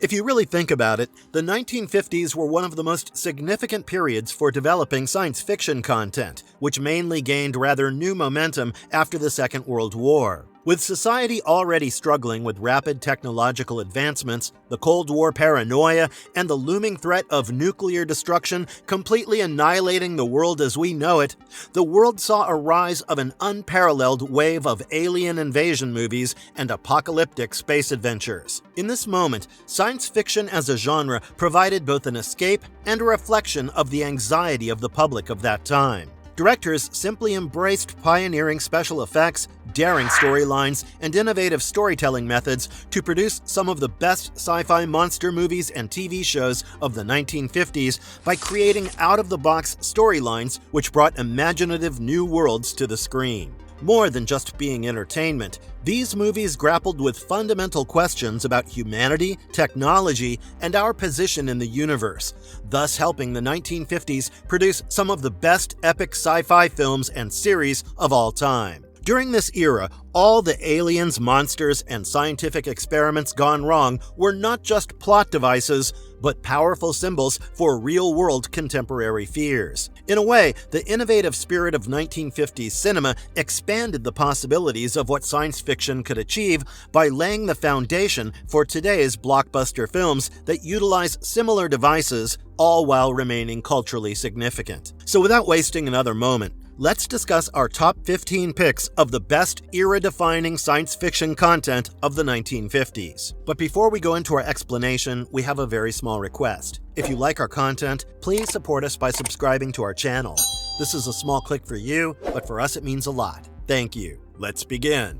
If you really think about it, the 1950s were one of the most significant periods for developing science fiction content, which mainly gained rather new momentum after the Second World War. With society already struggling with rapid technological advancements, the Cold War paranoia, and the looming threat of nuclear destruction completely annihilating the world as we know it, the world saw a rise of an unparalleled wave of alien invasion movies and apocalyptic space adventures. In this moment, science fiction as a genre provided both an escape and a reflection of the anxiety of the public of that time. Directors simply embraced pioneering special effects, daring storylines, and innovative storytelling methods to produce some of the best sci-fi monster movies and TV shows of the 1950s by creating out-of-the-box storylines which brought imaginative new worlds to the screen. More than just being entertainment, these movies grappled with fundamental questions about humanity, technology, and our position in the universe, thus helping the 1950s produce some of the best epic sci-fi films and series of all time. During this era, all the aliens, monsters, and scientific experiments gone wrong were not just plot devices, but powerful symbols for real-world contemporary fears. In a way, the innovative spirit of 1950s cinema expanded the possibilities of what science fiction could achieve by laying the foundation for today's blockbuster films that utilize similar devices, all while remaining culturally significant. So without wasting another moment, let's discuss our top 15 picks of the best era-defining science fiction content of the 1950s. But before we go into our explanation, we have a very small request. If you like our content, please support us by subscribing to our channel. This is a small click for you, but for us it means a lot. Thank you. Let's begin.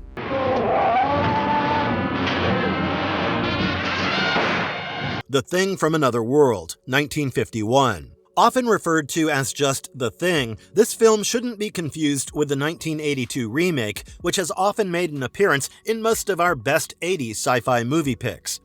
The Thing from Another World, 1951. Often referred to as just The Thing, this film shouldn't be confused with the 1982 remake, which has often made an appearance in most of our best 80s sci-fi movie picks.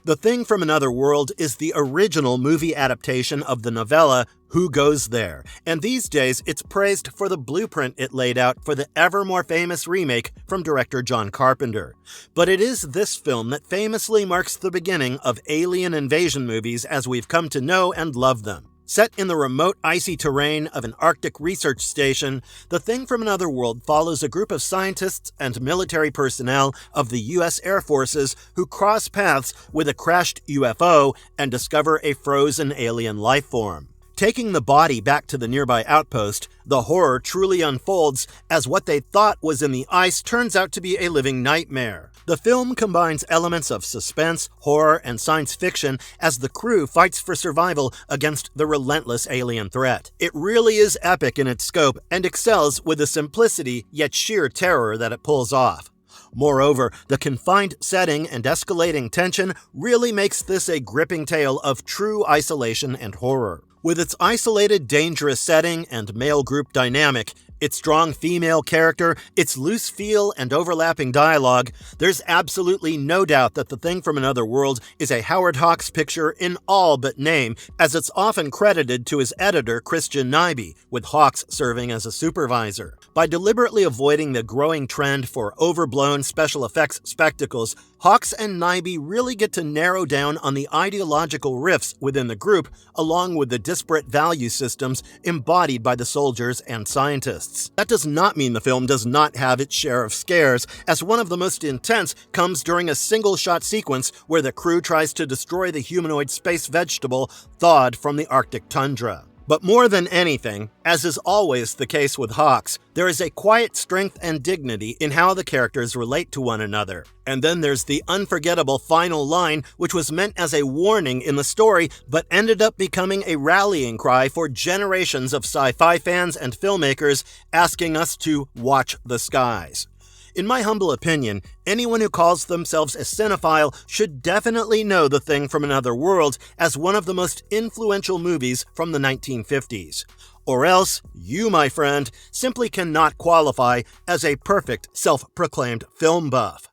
The Thing from Another World is the original movie adaptation of the novella Who Goes There, and these days it's praised for the blueprint it laid out for the ever more famous remake from director John Carpenter. But it is this film that famously marks the beginning of alien invasion movies as we've come to know and love them. Set in the remote, icy terrain of an Arctic research station, The Thing from Another World follows a group of scientists and military personnel of the U.S. Air Forces who cross paths with a crashed UFO and discover a frozen alien life form. Taking the body back to the nearby outpost, the horror truly unfolds as what they thought was in the ice turns out to be a living nightmare. The film combines elements of suspense, horror, and science fiction as the crew fights for survival against the relentless alien threat. It really is epic in its scope and excels with the simplicity yet sheer terror that it pulls off. Moreover, the confined setting and escalating tension really makes this a gripping tale of true isolation and horror. With its isolated, dangerous setting and male group dynamic, its strong female character, its loose feel, and overlapping dialogue, there's absolutely no doubt that The Thing from Another World is a Howard Hawks picture in all but name, as it's often credited to his editor Christian Nyby, with Hawks serving as a supervisor. By deliberately avoiding the growing trend for overblown special effects spectacles, Hawks and Nyby really get to narrow down on the ideological rifts within the group, along with the disparate value systems embodied by the soldiers and scientists. That does not mean the film does not have its share of scares, as one of the most intense comes during a single-shot sequence where the crew tries to destroy the humanoid space vegetable thawed from the Arctic tundra. But more than anything, as is always the case with Hawks, there is a quiet strength and dignity in how the characters relate to one another. And then there's the unforgettable final line, which was meant as a warning in the story, but ended up becoming a rallying cry for generations of sci-fi fans and filmmakers asking us to watch the skies. In my humble opinion, anyone who calls themselves a cinephile should definitely know The Thing from Another World as one of the most influential movies from the 1950s. Or else, you, my friend, simply cannot qualify as a perfect self-proclaimed film buff.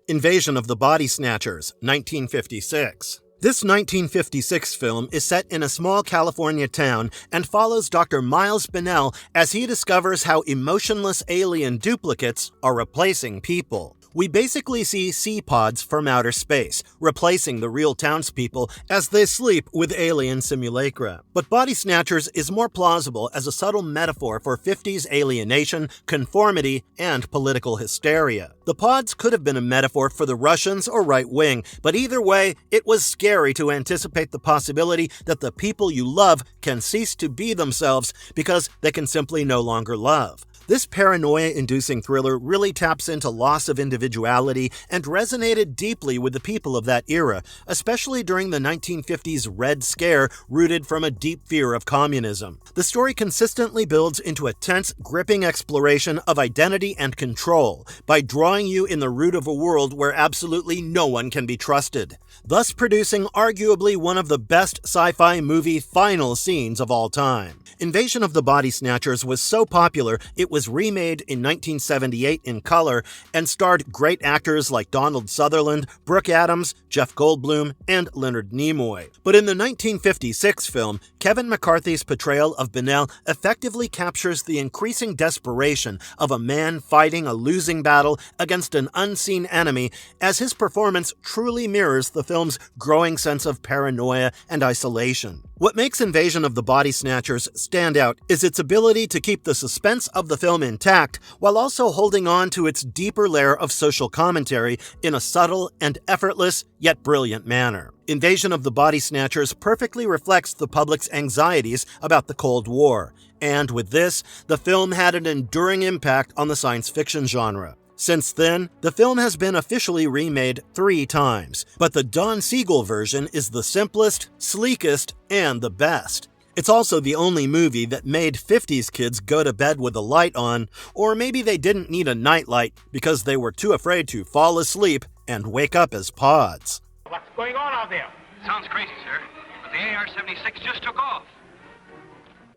Invasion of the Body Snatchers, 1956. This 1956 film is set in a small California town and follows Dr. Miles Bennell as he discovers how emotionless alien duplicates are replacing people. We basically see C-pods from outer space, replacing the real townspeople as they sleep with alien simulacra. But Body Snatchers is more plausible as a subtle metaphor for 50s alienation, conformity, and political hysteria. The pods could have been a metaphor for the Russians or right wing, but either way, it was scary to anticipate the possibility that the people you love can cease to be themselves because they can simply no longer love. This paranoia-inducing thriller really taps into loss of individuality and resonated deeply with the people of that era, especially during the 1950s Red Scare rooted from a deep fear of communism. The story consistently builds into a tense, gripping exploration of identity and control by drawing you in the root of a world where absolutely no one can be trusted, thus producing arguably one of the best sci-fi movie final scenes of all time. Invasion of the Body Snatchers was so popular it was remade in 1978 in color and starred great actors like Donald Sutherland, Brooke Adams, Jeff Goldblum, and Leonard Nimoy. But in the 1956 film, Kevin McCarthy's portrayal of Bennell effectively captures the increasing desperation of a man fighting a losing battle against an unseen enemy, as his performance truly mirrors the film's growing sense of paranoia and isolation. What makes Invasion of the Body Snatchers stand out is its ability to keep the suspense of the film intact while also holding on to its deeper layer of social commentary in a subtle and effortless yet brilliant manner. Invasion of the Body Snatchers perfectly reflects the public's anxieties about the Cold War, and with this, the film had an enduring impact on the science fiction genre. Since then, the film has been officially remade 3 times, but the Don Siegel version is the simplest, sleekest, and the best. It's also the only movie that made 50s kids go to bed with a light on, or maybe they didn't need a nightlight because they were too afraid to fall asleep and wake up as pods. What's going on out there? Sounds crazy, sir, but the AR-76 just took off.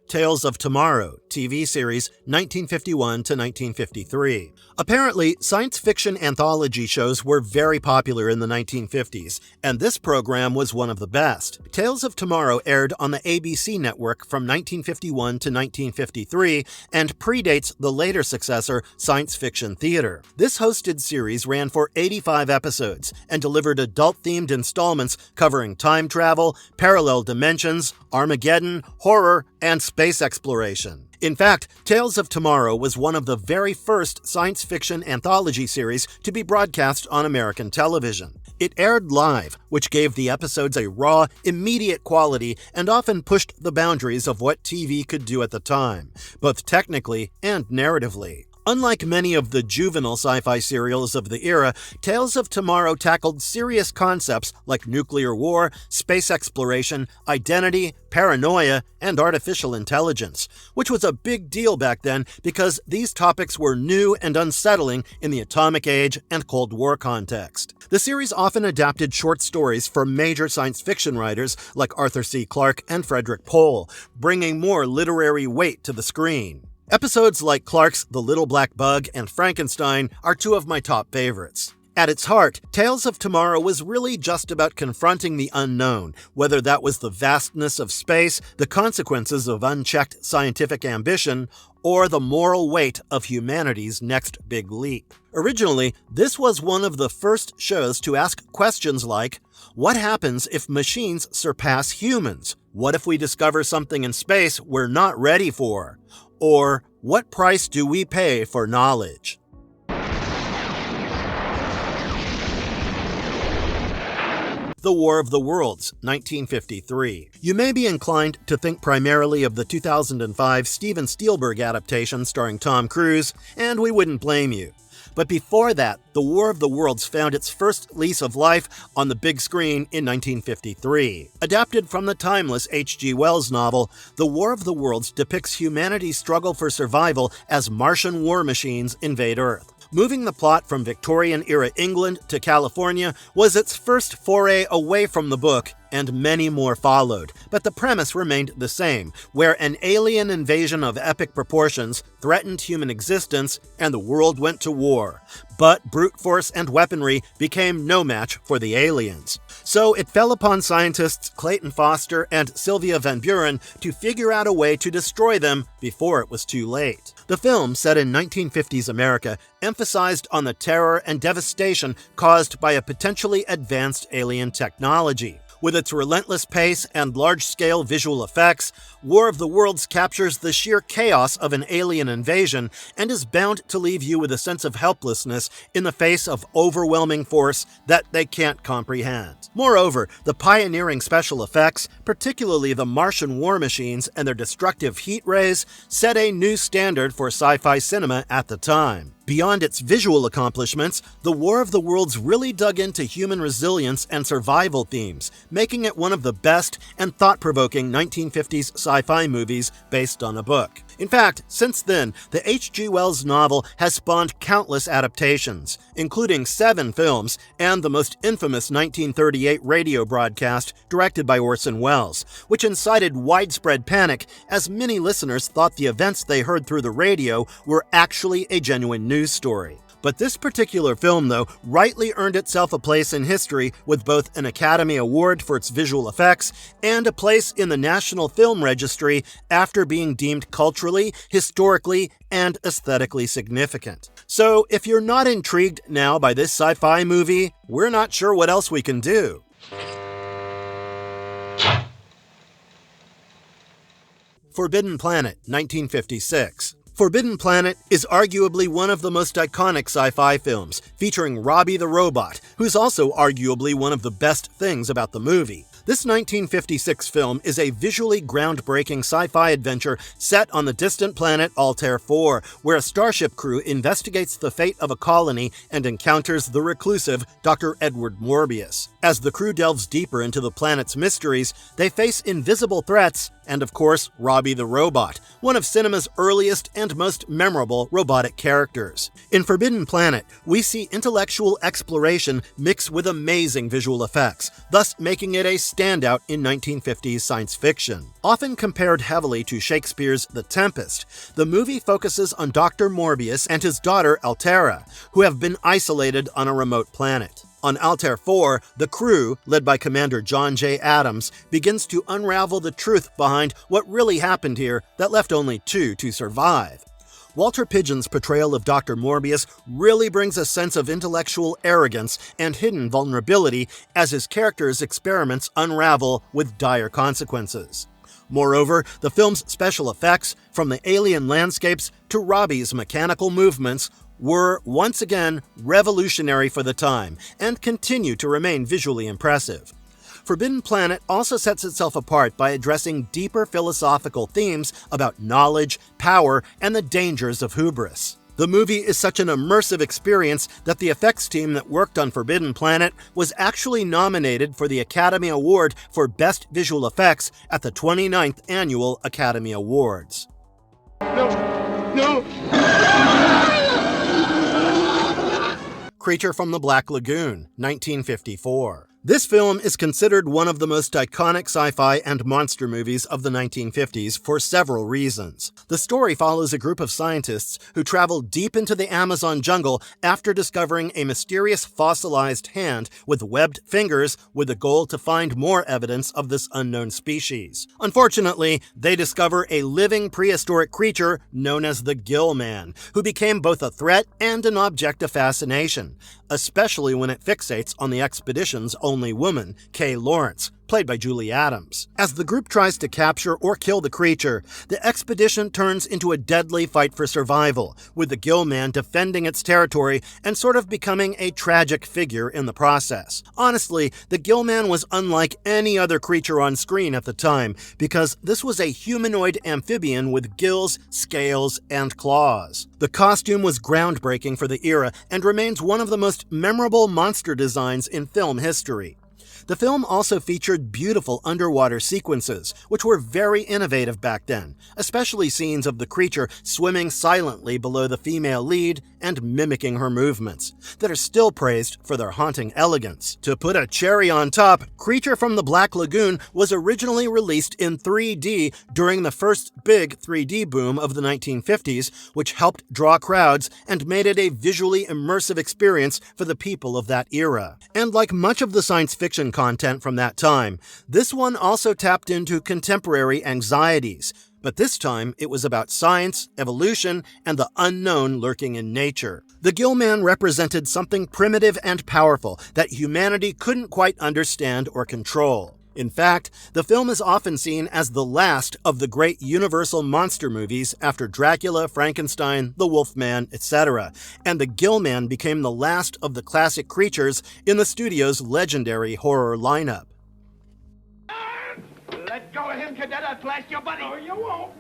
Tales of Tomorrow, TV series 1951 to 1953. Apparently, science fiction anthology shows were very popular in the 1950s, and this program was one of the best. Tales of Tomorrow aired on the ABC network from 1951 to 1953 and predates the later successor, Science Fiction Theater. This hosted series ran for 85 episodes and delivered adult-themed installments covering time travel, parallel dimensions, Armageddon, horror, and space exploration. In fact, Tales of Tomorrow was one of the very first science fiction anthology series to be broadcast on American television. It aired live, which gave the episodes a raw, immediate quality and often pushed the boundaries of what TV could do at the time, both technically and narratively. Unlike many of the juvenile sci-fi serials of the era, Tales of Tomorrow tackled serious concepts like nuclear war, space exploration, identity, paranoia, and artificial intelligence, which was a big deal back then because these topics were new and unsettling in the atomic age and Cold War context. The series often adapted short stories from major science fiction writers like Arthur C. Clarke and Frederick Pohl, bringing more literary weight to the screen. Episodes like Clarke's The Little Black Bug and Frankenstein are 2 of my top favorites. At its heart, Tales of Tomorrow was really just about confronting the unknown, whether that was the vastness of space, the consequences of unchecked scientific ambition, or the moral weight of humanity's next big leap. Originally, this was one of the first shows to ask questions like, what happens if machines surpass humans? What if we discover something in space we're not ready for? Or, what price do we pay for knowledge? The War of the Worlds, 1953. You may be inclined to think primarily of the 2005 Steven Spielberg adaptation starring Tom Cruise, and we wouldn't blame you. But before that, The War of the Worlds found its first lease of life on the big screen in 1953. Adapted from the timeless H.G. Wells novel, The War of the Worlds depicts humanity's struggle for survival as Martian war machines invade Earth. Moving the plot from Victorian-era England to California was its first foray away from the book, and many more followed. But the premise remained the same, where an alien invasion of epic proportions threatened human existence and the world went to war. But brute force and weaponry became no match for the aliens. So it fell upon scientists Clayton Foster and Sylvia Van Buren to figure out a way to destroy them before it was too late. The film, set in 1950s America, emphasized on the terror and devastation caused by a potentially advanced alien technology. With its relentless pace and large-scale visual effects, War of the Worlds captures the sheer chaos of an alien invasion and is bound to leave you with a sense of helplessness in the face of overwhelming force that they can't comprehend. Moreover, the pioneering special effects, particularly the Martian war machines and their destructive heat rays, set a new standard for sci-fi cinema at the time. Beyond its visual accomplishments, The War of the Worlds really dug into human resilience and survival themes, making it one of the best and thought-provoking 1950s sci-fi movies based on a book. In fact, since then, the H.G. Wells novel has spawned countless adaptations, including 7 films and the most infamous 1938 radio broadcast directed by Orson Welles, which incited widespread panic as many listeners thought the events they heard through the radio were actually a genuine news story. But this particular film, though, rightly earned itself a place in history with both an Academy Award for its visual effects and a place in the National Film Registry after being deemed culturally, historically, and aesthetically significant. So, if you're not intrigued now by this sci-fi movie, we're not sure what else we can do. Forbidden Planet, 1956. Forbidden Planet is arguably one of the most iconic sci-fi films, featuring Robbie the Robot, who's also arguably one of the best things about the movie. This 1956 film is a visually groundbreaking sci-fi adventure set on the distant planet Altair 4, where a starship crew investigates the fate of a colony and encounters the reclusive Dr. Edward Morbius. As the crew delves deeper into the planet's mysteries, they face invisible threats and, of course, Robbie the Robot, one of cinema's earliest and most memorable robotic characters. In Forbidden Planet, we see intellectual exploration mixed with amazing visual effects, thus making it a standout in 1950s science fiction. Often compared heavily to Shakespeare's The Tempest, the movie focuses on Dr. Morbius and his daughter Altera, who have been isolated on a remote planet. On Altair 4, the crew, led by Commander John J. Adams, begins to unravel the truth behind what really happened here that left only 2 to survive. Walter Pidgeon's portrayal of Dr. Morbius really brings a sense of intellectual arrogance and hidden vulnerability as his character's experiments unravel with dire consequences. Moreover, the film's special effects, from the alien landscapes to Robbie's mechanical movements, were, once again, revolutionary for the time and continue to remain visually impressive. Forbidden Planet also sets itself apart by addressing deeper philosophical themes about knowledge, power, and the dangers of hubris. The movie is such an immersive experience that the effects team that worked on Forbidden Planet was actually nominated for the Academy Award for Best Visual Effects at the 29th Annual Academy Awards. No! Creature from the Black Lagoon, 1954. This film is considered one of the most iconic sci-fi and monster movies of the 1950s for several reasons. The story follows a group of scientists who travel deep into the Amazon jungle after discovering a mysterious fossilized hand with webbed fingers with the goal to find more evidence of this unknown species. Unfortunately, they discover a living prehistoric creature known as the Gill Man, who became both a threat and an object of fascination, especially when it fixates on the expedition's only woman, Kay Lawrence, played by Julie Adams. As the group tries to capture or kill the creature, the expedition turns into a deadly fight for survival, with the Gill Man defending its territory and sort of becoming a tragic figure in the process. Honestly, the Gill Man was unlike any other creature on screen at the time, because this was a humanoid amphibian with gills, scales, and claws. The costume was groundbreaking for the era and remains one of the most memorable monster designs in film history. The film also featured beautiful underwater sequences, which were very innovative back then, especially scenes of the creature swimming silently below the female lead and mimicking her movements, that are still praised for their haunting elegance. To put a cherry on top, Creature from the Black Lagoon was originally released in 3D during the first big 3D boom of the 1950s, which helped draw crowds and made it a visually immersive experience for the people of that era. And like much of the science fiction fiction content from that time, this one also tapped into contemporary anxieties. But this time, it was about science, evolution, and the unknown lurking in nature. The Gill Man represented something primitive and powerful that humanity couldn't quite understand or control. In fact, the film is often seen as the last of the great Universal monster movies after Dracula, Frankenstein, the Wolfman, etc., and the Gill Man became the last of the classic creatures in the studio's legendary horror lineup. Let go of him, Cadet. I'll blast your buddy. No, you won't.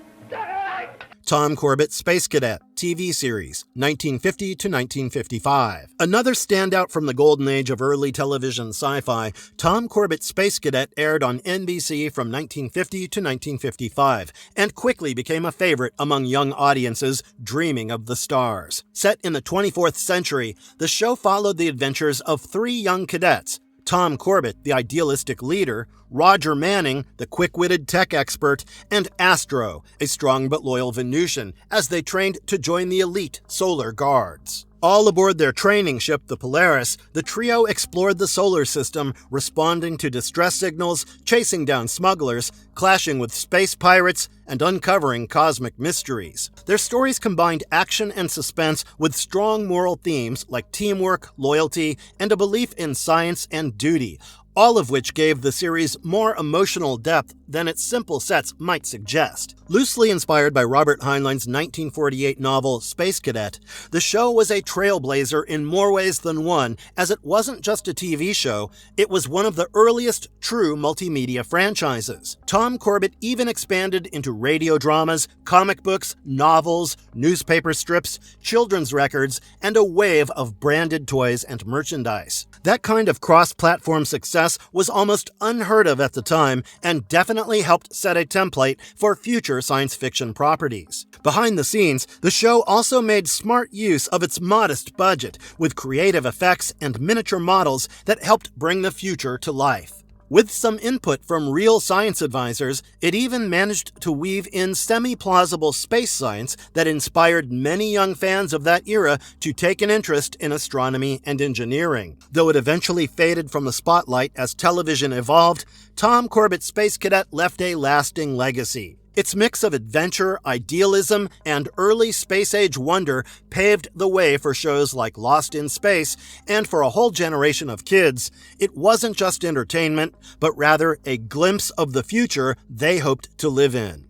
Tom Corbett's Space Cadet TV series, 1950 to 1955. Another standout from the golden age of early television sci-fi, Tom Corbett's Space Cadet aired on NBC from 1950 to 1955 and quickly became a favorite among young audiences dreaming of the stars. Set in the 24th century, the show followed the adventures of three young cadets: Tom Corbett, the idealistic leader, Roger Manning, the quick-witted tech expert, and Astro, a strong but loyal Venusian, as they trained to join the elite Solar Guards. All aboard their training ship, the Polaris, the trio explored the solar system, responding to distress signals, chasing down smugglers, clashing with space pirates, and uncovering cosmic mysteries. Their stories combined action and suspense with strong moral themes like teamwork, loyalty, and a belief in science and duty, all of which gave the series more emotional depth than its simple sets might suggest. Loosely inspired by Robert Heinlein's 1948 novel Space Cadet, the show was a trailblazer in more ways than one, as it wasn't just a TV show, it was one of the earliest true multimedia franchises. Tom Corbett even expanded into radio dramas, comic books, novels, newspaper strips, children's records, and a wave of branded toys and merchandise. That kind of cross-platform success was almost unheard of at the time and definitely helped set a template for future science fiction properties. Behind the scenes, the show also made smart use of its modest budget, with creative effects and miniature models that helped bring the future to life. With some input from real science advisors, it even managed to weave in semi-plausible space science that inspired many young fans of that era to take an interest in astronomy and engineering. Though it eventually faded from the spotlight as television evolved, Tom Corbett's Space Cadet left a lasting legacy. Its mix of adventure, idealism, and early space-age wonder paved the way for shows like Lost in Space, and for a whole generation of kids, it wasn't just entertainment, but rather a glimpse of the future they hoped to live in.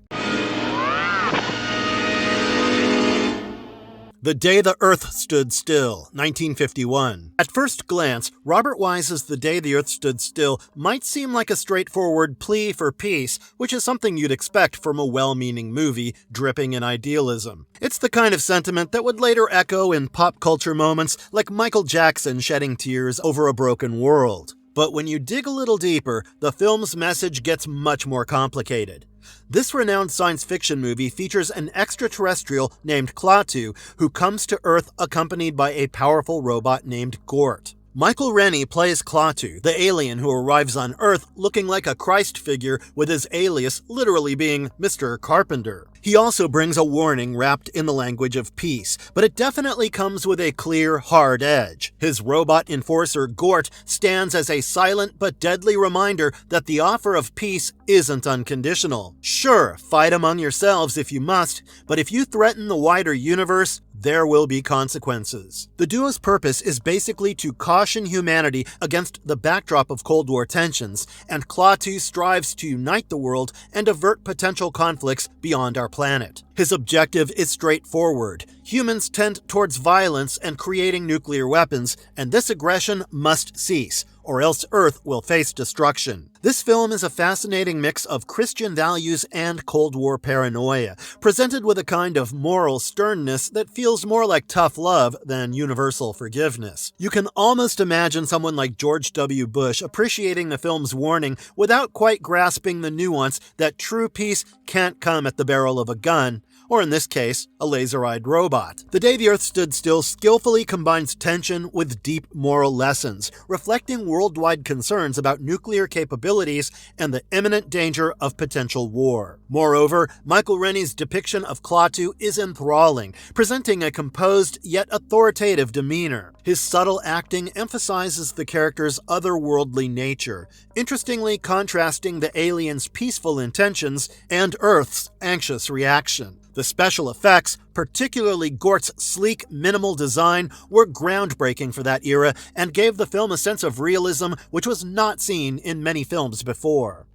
The Day the Earth Stood Still, 1951. At first glance, Robert Wise's The Day the Earth Stood Still might seem like a straightforward plea for peace, which is something you'd expect from a well-meaning movie dripping in idealism. It's the kind of sentiment that would later echo in pop culture moments like Michael Jackson shedding tears over a broken world. But when you dig a little deeper, the film's message gets much more complicated. This renowned science fiction movie features an extraterrestrial named Klaatu who comes to Earth accompanied by a powerful robot named Gort. Michael Rennie plays Klaatu, the alien who arrives on Earth looking like a Christ figure with his alias literally being Mr. Carpenter. He also brings a warning wrapped in the language of peace, but it definitely comes with a clear, hard edge. His robot enforcer, Gort, stands as a silent but deadly reminder that the offer of peace isn't unconditional. Sure, fight among yourselves if you must, but if you threaten the wider universe, there will be consequences. The duo's purpose is basically to caution humanity against the backdrop of Cold War tensions, and Klaatu strives to unite the world and avert potential conflicts beyond our planet. His objective is straightforward. Humans tend towards violence and creating nuclear weapons, and this aggression must cease, or else Earth will face destruction. This film is a fascinating mix of Christian values and Cold War paranoia, presented with a kind of moral sternness that feels more like tough love than universal forgiveness. You can almost imagine someone like George W. Bush appreciating the film's warning without quite grasping the nuance that true peace can't come at the barrel of a gun, or in this case, a laser-eyed robot. The Day the Earth Stood Still skillfully combines tension with deep moral lessons, reflecting worldwide concerns about nuclear capabilities and the imminent danger of potential war. Moreover, Michael Rennie's depiction of Klaatu is enthralling, presenting a composed yet authoritative demeanor. His subtle acting emphasizes the character's otherworldly nature, interestingly contrasting the alien's peaceful intentions and Earth's anxious reaction. The special effects, particularly Gort's sleek, minimal design, were groundbreaking for that era and gave the film a sense of realism which was not seen in many films before.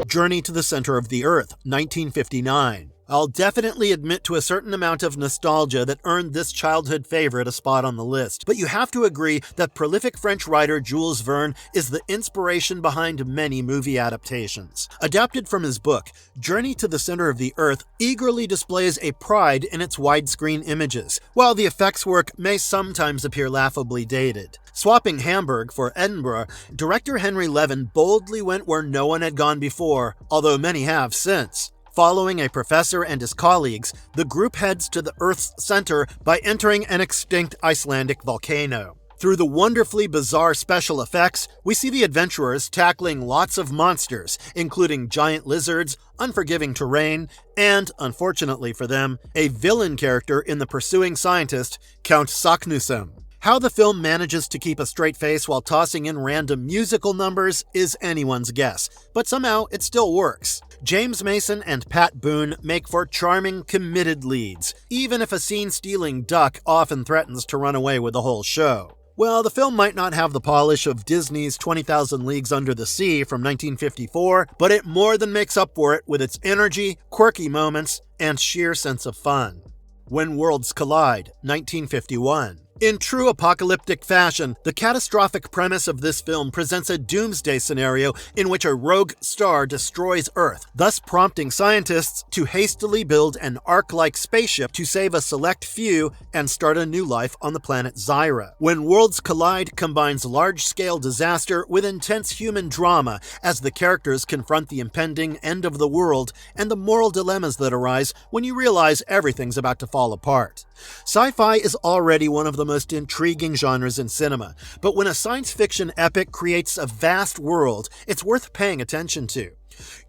Journey to the Center of the Earth, 1959. I'll definitely admit to a certain amount of nostalgia that earned this childhood favorite a spot on the list, but you have to agree that prolific French writer Jules Verne is the inspiration behind many movie adaptations. Adapted from his book, Journey to the Center of the Earth eagerly displays a pride in its widescreen images, while the effects work may sometimes appear laughably dated. Swapping Hamburg for Edinburgh, director Henry Levin boldly went where no one had gone before, although many have since. Following a professor and his colleagues, the group heads to the Earth's center by entering an extinct Icelandic volcano. Through the wonderfully bizarre special effects, we see the adventurers tackling lots of monsters, including giant lizards, unforgiving terrain, and, unfortunately for them, a villain character in the pursuing scientist, Count Saknussemm. How the film manages to keep a straight face while tossing in random musical numbers is anyone's guess, but somehow it still works. James Mason and Pat Boone make for charming, committed leads, even if a scene-stealing duck often threatens to run away with the whole show. Well, the film might not have the polish of Disney's 20,000 Leagues Under the Sea from 1954, but it more than makes up for it with its energy, quirky moments, and sheer sense of fun. When Worlds Collide, 1951. In true apocalyptic fashion, the catastrophic premise of this film presents a doomsday scenario in which a rogue star destroys Earth, thus prompting scientists to hastily build an Ark-like spaceship to save a select few and start a new life on the planet Zyra. When Worlds Collide combines large-scale disaster with intense human drama as the characters confront the impending end of the world and the moral dilemmas that arise when you realize everything's about to fall apart. Sci-fi is already one of the most intriguing genres in cinema, but when a science fiction epic creates a vast world, it's worth paying attention to.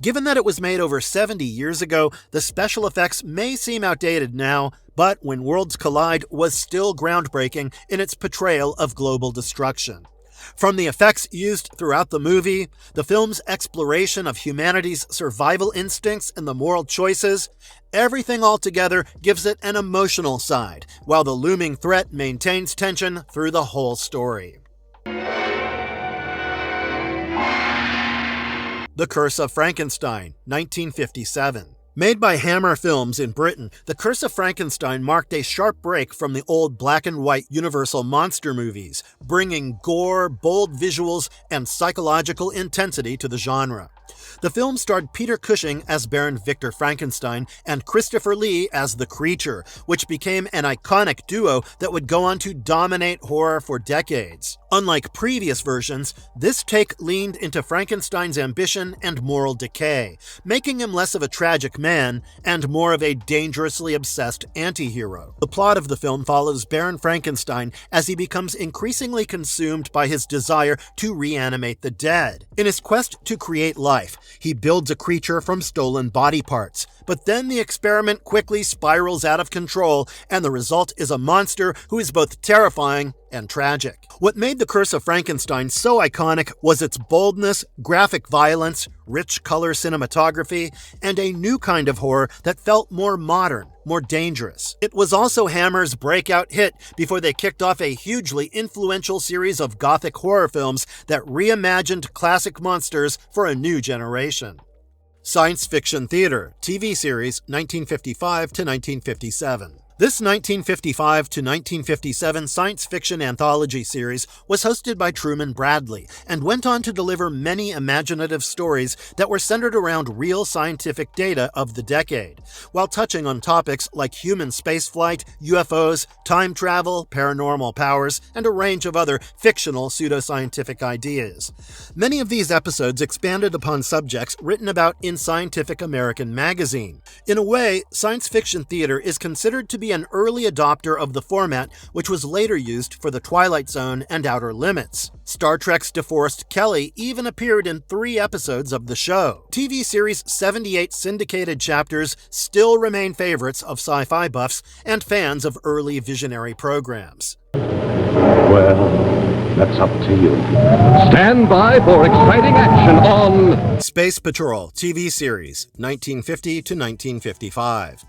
Given that it was made over 70 years ago, the special effects may seem outdated now, but When Worlds Collide was still groundbreaking in its portrayal of global destruction. From the effects used throughout the movie, the film's exploration of humanity's survival instincts and the moral choices, everything altogether gives it an emotional side, while the looming threat maintains tension through the whole story. The Curse of Frankenstein, 1957. Made by Hammer Films in Britain, The Curse of Frankenstein marked a sharp break from the old black and white Universal monster movies, bringing gore, bold visuals, and psychological intensity to the genre. The film starred Peter Cushing as Baron Victor Frankenstein and Christopher Lee as the Creature, which became an iconic duo that would go on to dominate horror for decades. Unlike previous versions, this take leaned into Frankenstein's ambition and moral decay, making him less of a tragic man and more of a dangerously obsessed anti-hero. The plot of the film follows Baron Frankenstein as he becomes increasingly consumed by his desire to reanimate the dead. In his quest to create life, he builds a creature from stolen body parts, but then the experiment quickly spirals out of control, and the result is a monster who is both terrifying and tragic. What made The Curse of Frankenstein so iconic was its boldness, graphic violence, rich color cinematography, and a new kind of horror that felt more modern, more dangerous. It was also Hammer's breakout hit before they kicked off a hugely influential series of gothic horror films that reimagined classic monsters for a new generation. Science Fiction Theater, TV series, 1955 to 1957. This 1955 to 1957 science fiction anthology series was hosted by Truman Bradley and went on to deliver many imaginative stories that were centered around real scientific data of the decade, while touching on topics like human spaceflight, UFOs, time travel, paranormal powers, and a range of other fictional pseudoscientific ideas. Many of these episodes expanded upon subjects written about in Scientific American magazine. In a way, science fiction theater is considered to be an early adopter of the format, which was later used for The Twilight Zone and Outer Limits. Star Trek's DeForest Kelley even appeared in 3 episodes of the show. TV series' 78 syndicated chapters still remain favorites of sci-fi buffs and fans of early visionary programs. Well, that's up to you. Stand by for exciting action on Space Patrol TV series, 1950 to 1955.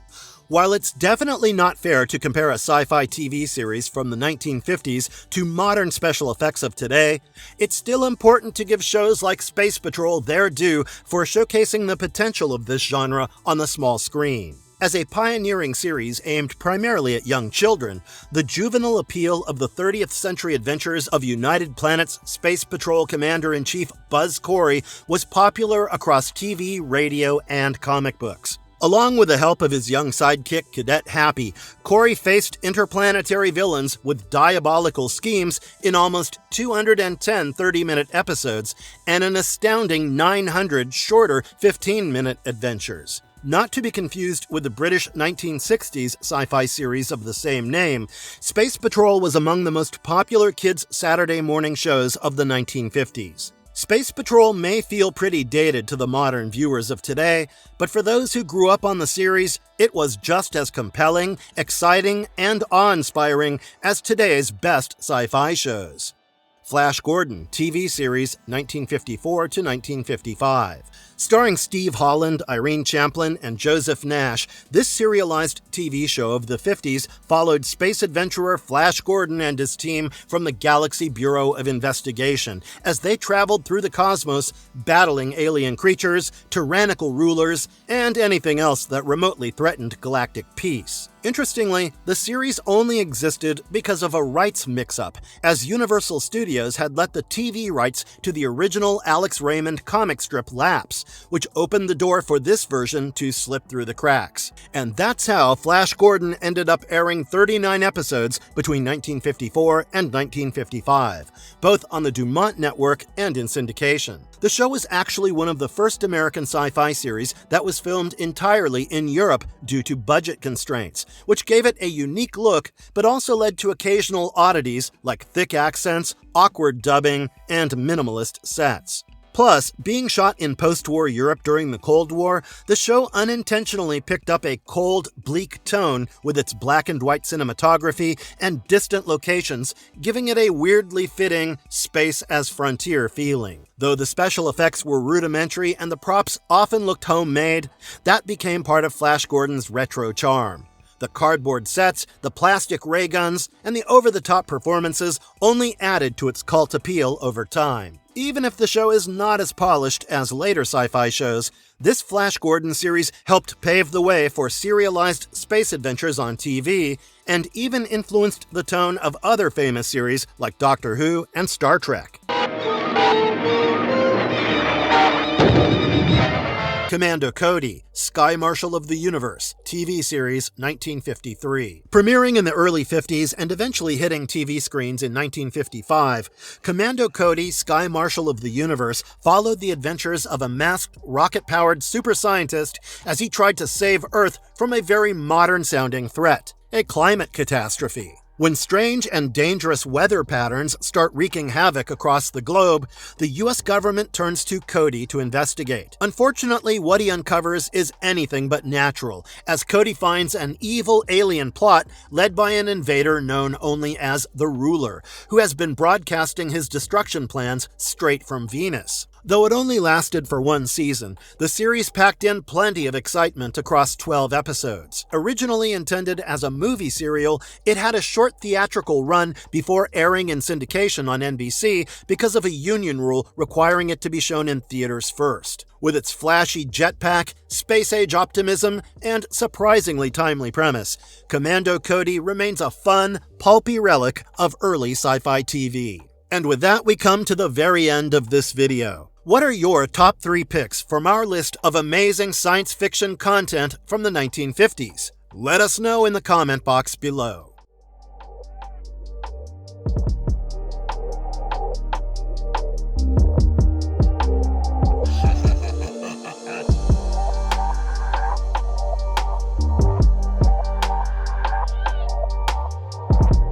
While it's definitely not fair to compare a sci-fi TV series from the 1950s to modern special effects of today, it's still important to give shows like Space Patrol their due for showcasing the potential of this genre on the small screen. As a pioneering series aimed primarily at young children, the juvenile appeal of the 30th century adventures of United Planet's Space Patrol Commander-in-Chief Buzz Corey was popular across TV, radio, and comic books. Along with the help of his young sidekick, Cadet Happy, Corey faced interplanetary villains with diabolical schemes in almost 210 30-minute episodes and an astounding 900 shorter 15-minute adventures. Not to be confused with the British 1960s sci-fi series of the same name, Space Patrol was among the most popular kids' Saturday morning shows of the 1950s. Space Patrol may feel pretty dated to the modern viewers of today, but for those who grew up on the series, it was just as compelling, exciting, and awe-inspiring as today's best sci-fi shows. Flash Gordon TV series 1954 to 1955. Starring Steve Holland, Irene Champlin, and Joseph Nash, this serialized TV show of the 50s followed space adventurer Flash Gordon and his team from the Galaxy Bureau of Investigation as they traveled through the cosmos, battling alien creatures, tyrannical rulers, and anything else that remotely threatened galactic peace. Interestingly, the series only existed because of a rights mix-up, as Universal Studios had let the TV rights to the original Alex Raymond comic strip lapse, which opened the door for this version to slip through the cracks. And that's how Flash Gordon ended up airing 39 episodes between 1954 and 1955, both on the Dumont Network and in syndication. The show was actually one of the first American sci-fi series that was filmed entirely in Europe due to budget constraints, which gave it a unique look, but also led to occasional oddities like thick accents, awkward dubbing, and minimalist sets. Plus, being shot in post-war Europe during the Cold War, the show unintentionally picked up a cold, bleak tone with its black and white cinematography and distant locations, giving it a weirdly fitting space as frontier feeling. Though the special effects were rudimentary and the props often looked homemade, that became part of Flash Gordon's retro charm. The cardboard sets, the plastic ray guns, and the over-the-top performances only added to its cult appeal over time. Even if the show is not as polished as later sci-fi shows, this Flash Gordon series helped pave the way for serialized space adventures on TV, and even influenced the tone of other famous series like Doctor Who and Star Trek. Commando Cody, Sky Marshal of the Universe, TV series 1953. Premiering in the early 50s and eventually hitting TV screens in 1955, Commando Cody, Sky Marshal of the Universe followed the adventures of a masked, rocket-powered super scientist as he tried to save Earth from a very modern-sounding threat, a climate catastrophe. When strange and dangerous weather patterns start wreaking havoc across the globe, the US government turns to Cody to investigate. Unfortunately, what he uncovers is anything but natural, as Cody finds an evil alien plot led by an invader known only as the Ruler, who has been broadcasting his destruction plans straight from Venus. Though it only lasted for one season, the series packed in plenty of excitement across 12 episodes. Originally intended as a movie serial, it had a short theatrical run before airing in syndication on NBC because of a union rule requiring it to be shown in theaters first. With its flashy jetpack, space-age optimism, and surprisingly timely premise, Commando Cody remains a fun, pulpy relic of early sci-fi TV. And with that, we come to the very end of this video. What are your top 3 picks from our list of amazing science fiction content from the 1950s? Let us know in the comment box below.